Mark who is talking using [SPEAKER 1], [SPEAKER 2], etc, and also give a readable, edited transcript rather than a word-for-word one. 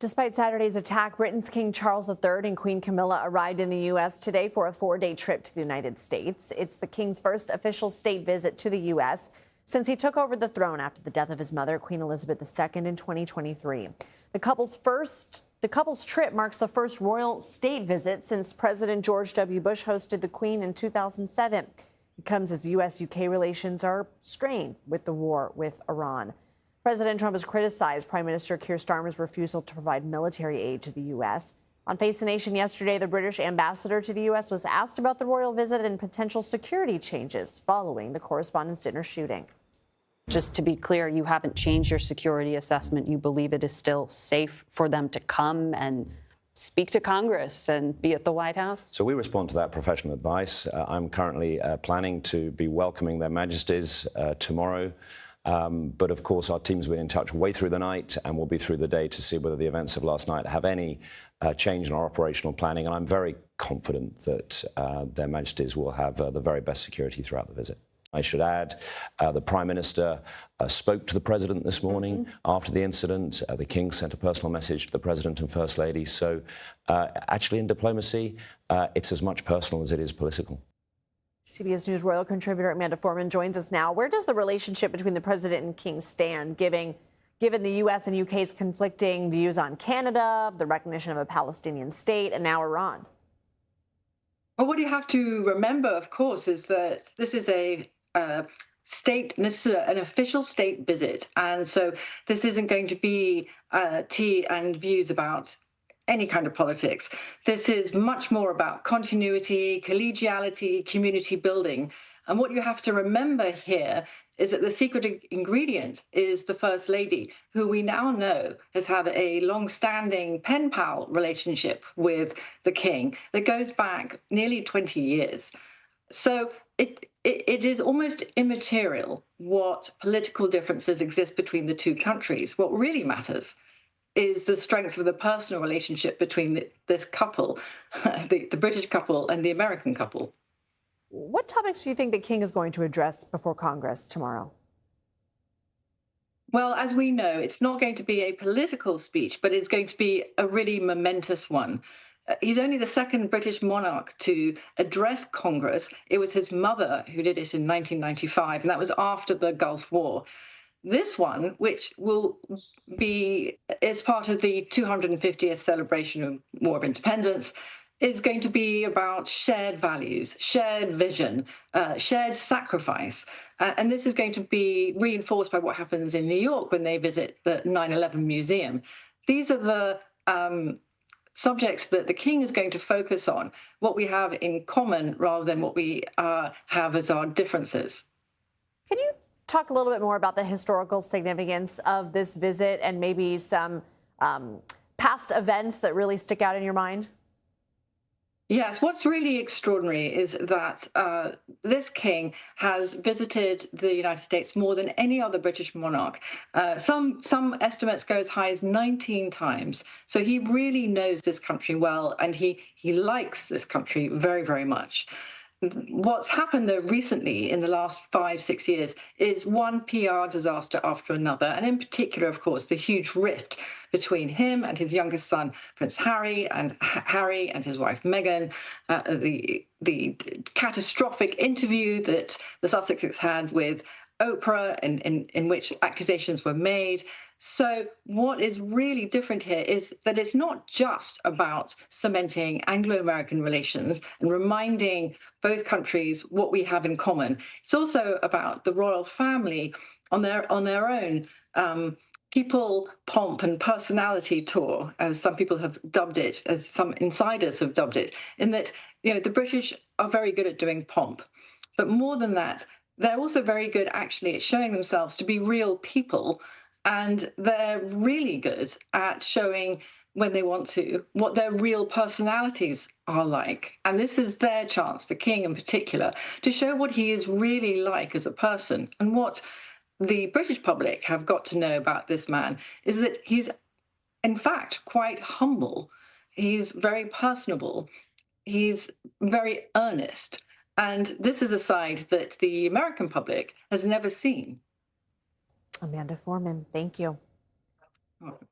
[SPEAKER 1] Despite Saturday's attack, Britain's King Charles III and Queen Camilla arrived in the U.S. today for a 4-day trip to the United States. It's the King's first official state visit to the U.S. since he took over the throne after the death of his mother, Queen Elizabeth II, in 2023. The couple's trip marks the first royal state visit since President George W. Bush hosted the Queen in 2007. It comes as U.S.-UK relations are strained with the war with Iran. President Trump has criticized Prime Minister Keir Starmer's refusal to provide military aid to the U.S. On Face the Nation yesterday, the British ambassador to the U.S. was asked about the royal visit and potential security changes following the correspondents' dinner shooting.
[SPEAKER 2] Just to be clear, you haven't changed your security assessment. You believe it is still safe for them to come and speak to Congress and be at the White House?
[SPEAKER 3] So we respond to that professional advice. I'm currently planning to be welcoming their Majesties tomorrow. But of course, our team's been in touch way through the night and will be through the day to see whether the events of last night have any change in our operational planning. And I'm very confident that their Majesties will have the very best security throughout the visit. I should add, the Prime Minister spoke to the President this morning after the incident. The King sent a personal message to the President and First Lady. So actually in diplomacy, it's as much personal as it is political.
[SPEAKER 1] CBS News royal contributor Amanda Foreman joins us now. Where does the relationship between the president and king stand, given the U.S. and U.K.'s conflicting views on Canada, the recognition of a Palestinian state, and now Iran?
[SPEAKER 4] Well, what you have to remember, of course, is that this is an official state visit. And so this isn't going to be tea and views about any kind of politics. This is much more about continuity, collegiality, community building. And what you have to remember here is that the secret ingredient is the First Lady, who we now know has had a long-standing pen pal relationship with the King that goes back nearly 20 years. So it is almost immaterial what political differences exist between the two countries. What really matters is the strength of the personal relationship between this couple, the British couple and the American couple.
[SPEAKER 1] What topics do you think the King is going to address before Congress tomorrow?
[SPEAKER 4] Well, as we know, it's not going to be a political speech, but it's going to be a really momentous one. He's only the second British monarch to address Congress. It was his mother who did it in 1995, and that was after the Gulf War. This one, which will be as part of the 250th celebration of War of Independence, is going to be about shared values, shared vision, shared sacrifice. And this is going to be reinforced by what happens in New York when they visit the 9/11 Museum. These are the subjects that the King is going to focus on, what we have in common rather than what we have as our differences.
[SPEAKER 1] Can you talk a little bit more about the historical significance of this visit and maybe some past events that really stick out in your mind?
[SPEAKER 4] Yes, what's really extraordinary is that this king has visited the United States more than any other British monarch. Some estimates go as high as 19 times. So he really knows this country well, and he likes this country very, very much. What's happened, though, recently in the last 5-6 years is one PR disaster after another. And in particular, of course, the huge rift between him and his youngest son, Prince Harry and his wife, Meghan, the catastrophic interview that the Sussexes had with Oprah in which accusations were made. So what is really different here is that it's not just about cementing Anglo-American relations and reminding both countries what we have in common. It's also about the royal family on their own people, pomp and personality tour, as some people have dubbed it, as some insiders have dubbed it, in that, you know, the British are very good at doing pomp. But more than that, they're also very good actually at showing themselves to be real people. And they're really good at showing, when they want to, what their real personalities are like. And this is their chance, the King in particular, to show what he is really like as a person. And what the British public have got to know about this man is that he's, in fact, quite humble. He's very personable. He's very earnest. And this is a side that the American public has never seen.
[SPEAKER 1] Amanda Foreman, thank you.
[SPEAKER 4] Welcome.